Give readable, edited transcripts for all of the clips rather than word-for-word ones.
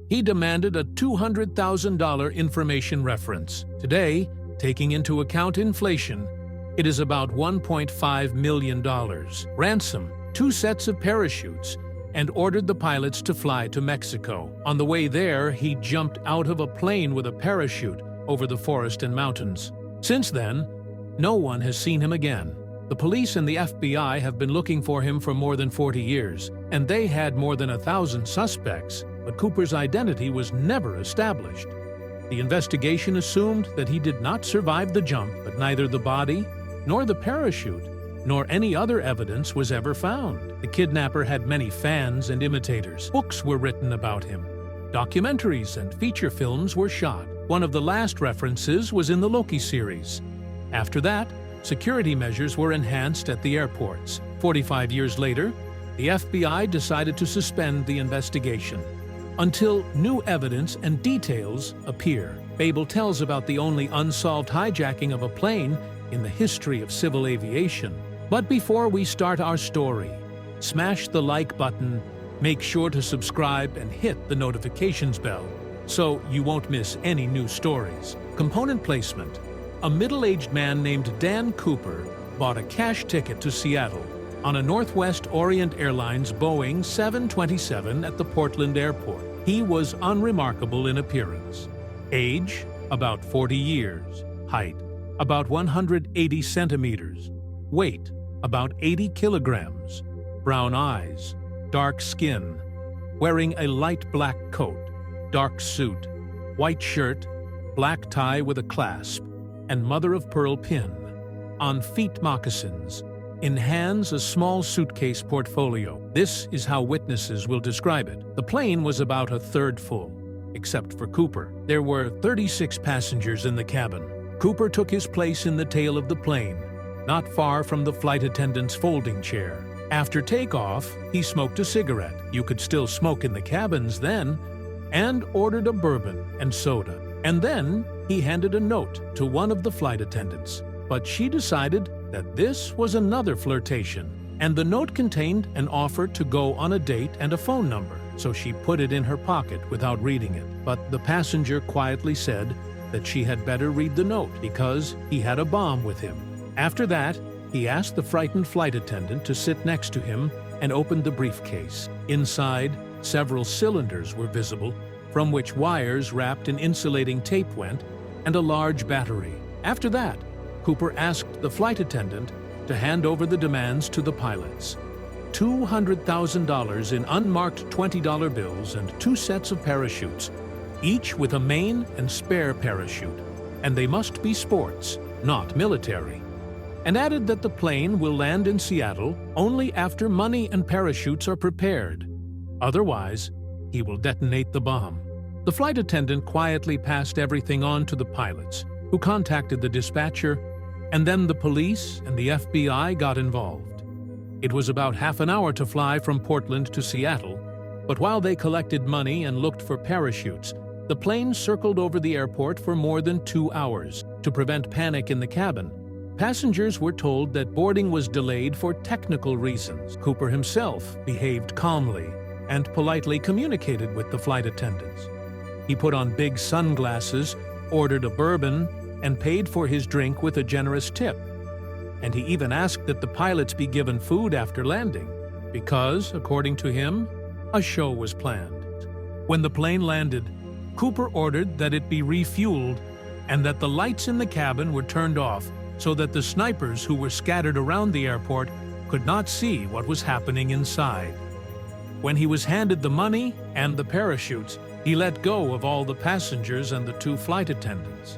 He demanded a $200,000 information reference. Today, taking into account inflation, it is about $1.5 million. Ransom, 2 sets of parachutes, and ordered the pilots to fly to Mexico. On the way there, he jumped out of a plane with a parachute over the forest and mountains. Since then, no one has seen him again. The police and the FBI have been looking for him for more than 40 years, and they had more than 1,000 suspects, but Cooper's identity was never established. The investigation assumed that he did not survive the jump, but neither the body, nor the parachute, nor any other evidence was ever found. The kidnapper had many fans and imitators. Books were written about him. Documentaries and feature films were shot. One of the last references was in the Loki series. After that, security measures were enhanced at the airports. 45 years later, the FBI decided to suspend the investigation until new evidence and details appear. Babel tells about the only unsolved hijacking of a plane in the history of civil aviation. But before we start our story, smash the like button, make sure to subscribe and hit the notifications bell so you won't miss any new stories. Component placement. A middle-aged man named Dan Cooper bought a cash ticket to Seattle on a Northwest Orient Airlines Boeing 727 at the Portland airport. He was unremarkable in appearance. Age, about 40 years. Height, about 180 centimeters. Weight, about 80 kilograms. Brown eyes, dark skin. Wearing a light black coat, dark suit, white shirt, black tie with a clasp, and mother-of-pearl pin. On feet moccasins. In hands a small suitcase portfolio. This is how witnesses will describe it. The plane was about a third full, except for Cooper. There were 36 passengers in the cabin. Cooper took his place in the tail of the plane, not far from the flight attendant's folding chair. After takeoff, he smoked a cigarette. You could still smoke in the cabins then, and ordered a bourbon and soda. And then he handed a note to one of the flight attendants. But she decided that this was another flirtation, and the note contained an offer to go on a date and a phone number, so she put it in her pocket without reading it. But the passenger quietly said that she had better read the note because he had a bomb with him. After that, he asked the frightened flight attendant to sit next to him and opened the briefcase. Inside, several cylinders were visible, from which wires wrapped in insulating tape went, and a large battery. After that, Cooper asked the flight attendant to hand over the demands to the pilots. $200,000 in unmarked $20 bills and 2 sets of parachutes, each with a main and spare parachute, and they must be sports, not military, and added that the plane will land in Seattle only after money and parachutes are prepared. Otherwise, he will detonate the bomb. The flight attendant quietly passed everything on to the pilots, who contacted the dispatcher, and then the police and the FBI got involved. It was about half an hour to fly from Portland to Seattle, but while they collected money and looked for parachutes, the plane circled over the airport for more than 2 hours. To prevent panic in the cabin, passengers were told that boarding was delayed for technical reasons. Cooper himself behaved calmly and politely communicated with the flight attendants. He put on big sunglasses, ordered a bourbon, and paid for his drink with a generous tip. And he even asked that the pilots be given food after landing, because, according to him, a show was planned. When the plane landed, Cooper ordered that it be refueled and that the lights in the cabin were turned off so that the snipers who were scattered around the airport could not see what was happening inside. When he was handed the money and the parachutes, he let go of all the passengers and the 2 flight attendants.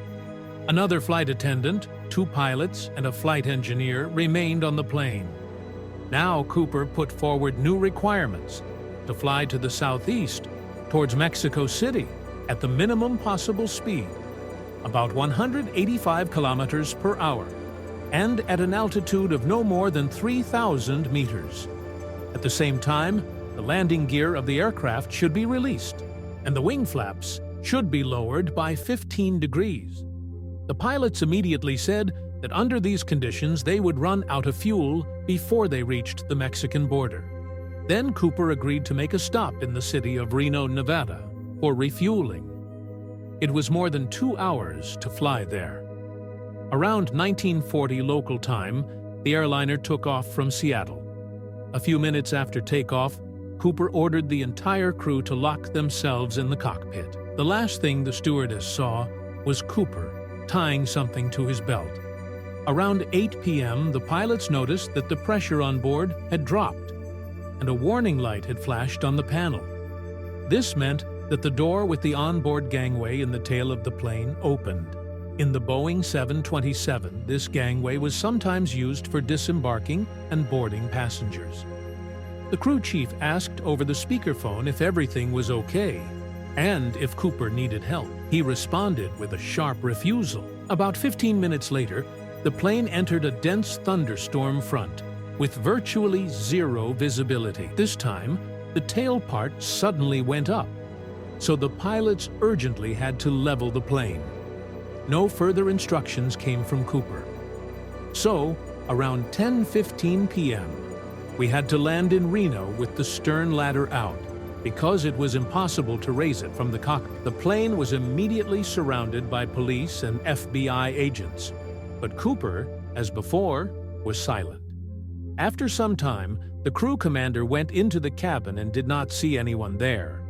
Another flight attendant, 2 pilots, and a flight engineer remained on the plane. Now Cooper put forward new requirements to fly to the southeast, towards Mexico City, at the minimum possible speed, about 185 kilometers per hour, and at an altitude of no more than 3,000 meters. At the same time, the landing gear of the aircraft should be released, and the wing flaps should be lowered by 15 degrees. The pilots immediately said that under these conditions they would run out of fuel before they reached the Mexican border. Then Cooper agreed to make a stop in the city of Reno, Nevada. for refueling. It was more than 2 hours to fly there. Around 1940 local time, the airliner took off from Seattle. A few minutes after takeoff, Cooper ordered the entire crew to lock themselves in the cockpit. The last thing the stewardess saw was Cooper tying something to his belt. Around 8 p.m., the pilots noticed that the pressure on board had dropped, and a warning light had flashed on the panel. This meant that the door with the onboard gangway in the tail of the plane opened. In the Boeing 727, this gangway was sometimes used for disembarking and boarding passengers. The crew chief asked over the speakerphone if everything was okay and if Cooper needed help. He responded with a sharp refusal. About 15 minutes later, the plane entered a dense thunderstorm front with virtually zero visibility. This time, the tail part suddenly went up, so the pilots urgently had to level the plane. No further instructions came from Cooper. So, around 10:15 p.m., we had to land in Reno with the stern ladder out, because it was impossible to raise it from the cockpit. The plane was immediately surrounded by police and FBI agents, but Cooper, as before, was silent. After some time, the crew commander went into the cabin and did not see anyone there.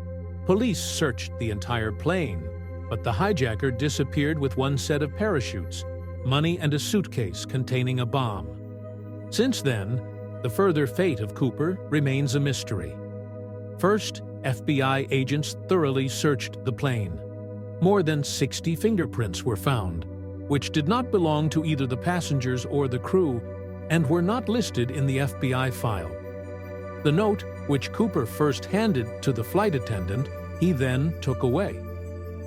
Police searched the entire plane, but the hijacker disappeared with one set of parachutes, money and a suitcase containing a bomb. Since then, the further fate of Cooper remains a mystery. First, FBI agents thoroughly searched the plane. More than 60 fingerprints were found, which did not belong to either the passengers or the crew, and were not listed in the FBI file. The note, which Cooper first handed to the flight attendant, he then took away.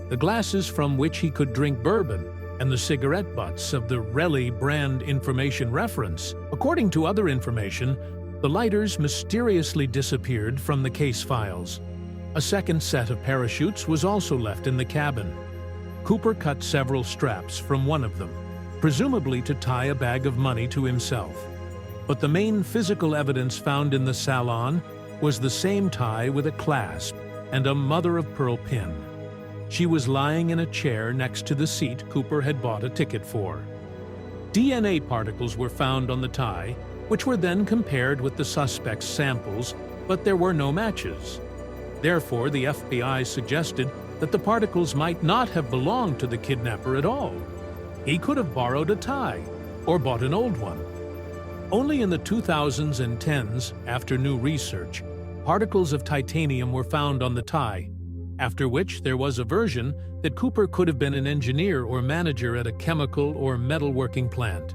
The glasses from which he could drink bourbon and the cigarette butts of the Relly brand information reference. According to other information, the lighters mysteriously disappeared from the case files. A second set of parachutes was also left in the cabin. Cooper cut several straps from one of them, presumably to tie a bag of money to himself. But the main physical evidence found in the salon was the same tie with a clasp and a mother-of-pearl pin. She was lying in a chair next to the seat Cooper had bought a ticket for. DNA particles were found on the tie, which were then compared with the suspect's samples, but there were no matches. Therefore, the FBI suggested that the particles might not have belonged to the kidnapper at all. He could have borrowed a tie or bought an old one. Only in the 2000s and 10s, after new research, particles of titanium were found on the tie, after which there was a version that Cooper could have been an engineer or manager at a chemical or metalworking plant.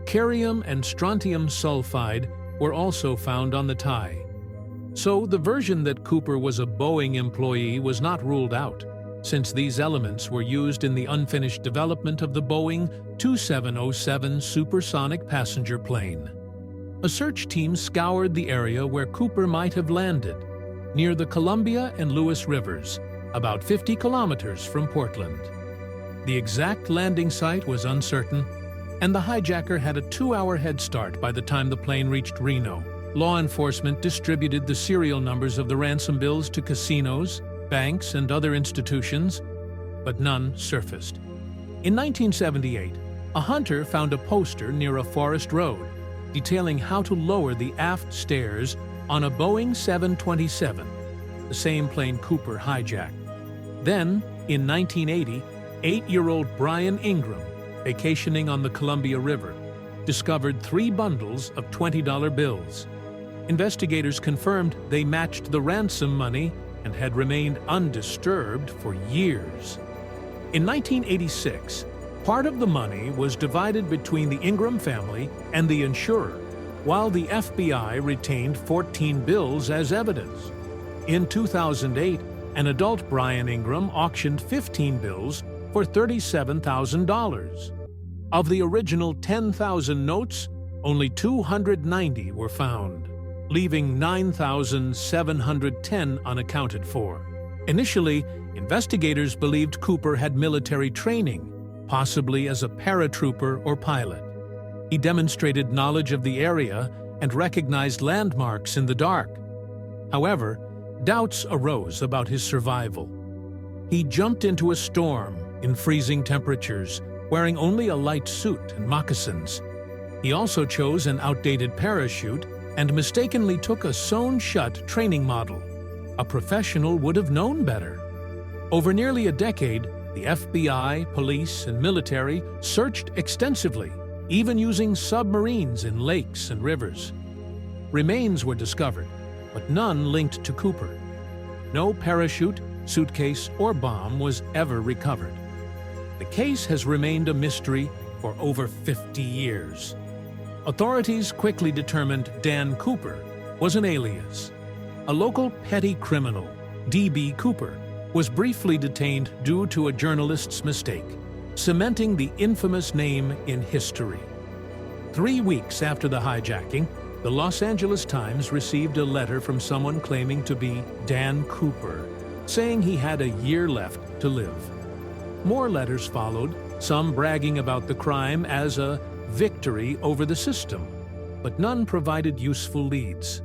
Cerium and strontium sulfide were also found on the tie. So the version that Cooper was a Boeing employee was not ruled out, since these elements were used in the unfinished development of the Boeing 2707 supersonic passenger plane. A search team scoured the area where Cooper might have landed, near the Columbia and Lewis Rivers, about 50 kilometers from Portland. The exact landing site was uncertain, and the hijacker had a 2-hour head start by the time the plane reached Reno. Law enforcement distributed the serial numbers of the ransom bills to casinos, banks, and other institutions, but none surfaced. In 1978, a hunter found a poster near a forest road detailing how to lower the aft stairs on a Boeing 727, the same plane Cooper hijacked. Then, in 1980, 8-year-old Brian Ingram, vacationing on the Columbia River, discovered 3 bundles of $20 bills. Investigators confirmed they matched the ransom money and had remained undisturbed for years. In 1986, part of the money was divided between the Ingram family and the insurer, while the FBI retained 14 bills as evidence. In 2008, an adult Brian Ingram auctioned 15 bills for $37,000. Of the original 10,000 notes, only 290 were found, leaving 9,710 unaccounted for. Initially, investigators believed Cooper had military training, possibly as a paratrooper or pilot. He demonstrated knowledge of the area and recognized landmarks in the dark. However, doubts arose about his survival. He jumped into a storm in freezing temperatures, wearing only a light suit and moccasins. He also chose an outdated parachute and mistakenly took a sewn-shut training model. A professional would have known better. Over nearly a decade, the FBI, police, and military searched extensively, even using submarines in lakes and rivers. Remains were discovered, but none linked to Cooper. No parachute, suitcase, or bomb was ever recovered. The case has remained a mystery for over 50 years. Authorities quickly determined Dan Cooper was an alias. A local petty criminal, D.B. Cooper, was briefly detained due to a journalist's mistake, cementing the infamous name in history. 3 weeks after the hijacking, the Los Angeles Times received a letter from someone claiming to be Dan Cooper, saying he had a year left to live. More letters followed, some bragging about the crime as a victory over the system, but none provided useful leads.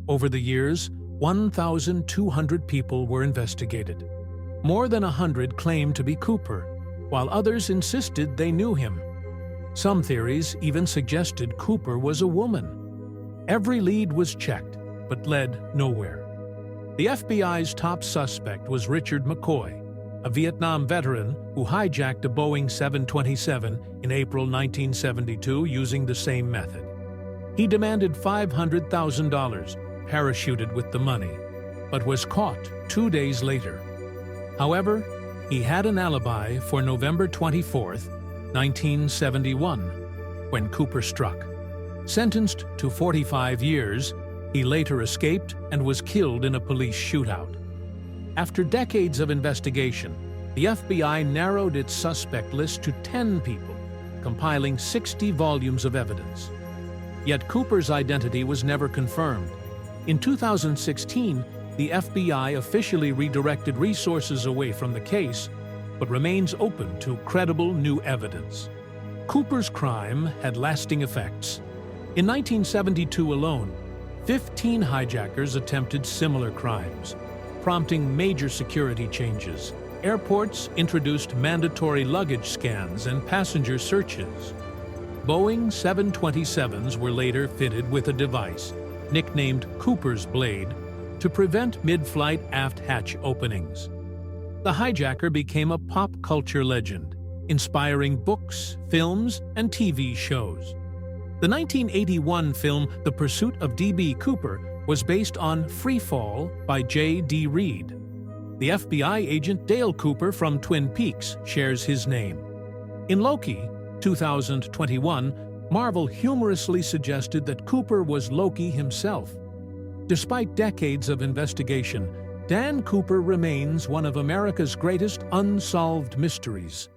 Over the years, 1,200 people were investigated. More than 100 claimed to be Cooper, while others insisted they knew him. Some theories even suggested Cooper was a woman. Every lead was checked, but led nowhere. The FBI's top suspect was Richard McCoy, a Vietnam veteran who hijacked a Boeing 727 in April 1972 using the same method. He demanded $500,000, parachuted with the money, but was caught 2 days later. However, he had an alibi for November 24, 1971, when Cooper struck. Sentenced to 45 years, he later escaped and was killed in a police shootout. After decades of investigation, the FBI narrowed its suspect list to 10 people, compiling 60 volumes of evidence. Yet Cooper's identity was never confirmed. In 2016, the FBI officially redirected resources away from the case, but remains open to credible new evidence. Cooper's crime had lasting effects. In 1972 alone, 15 hijackers attempted similar crimes, prompting major security changes. Airports introduced mandatory luggage scans and passenger searches. Boeing 727s were later fitted with a device, nicknamed Cooper's Blade, to prevent mid-flight aft hatch openings. The hijacker became a pop culture legend, inspiring books, films, and TV shows. The 1981 film The Pursuit of D.B. Cooper was based on Free Fall by J.D. Reed. The FBI agent Dale Cooper from Twin Peaks shares his name. In Loki, 2021, Marvel humorously suggested that Cooper was Loki himself. Despite decades of investigation, Dan Cooper remains one of America's greatest unsolved mysteries.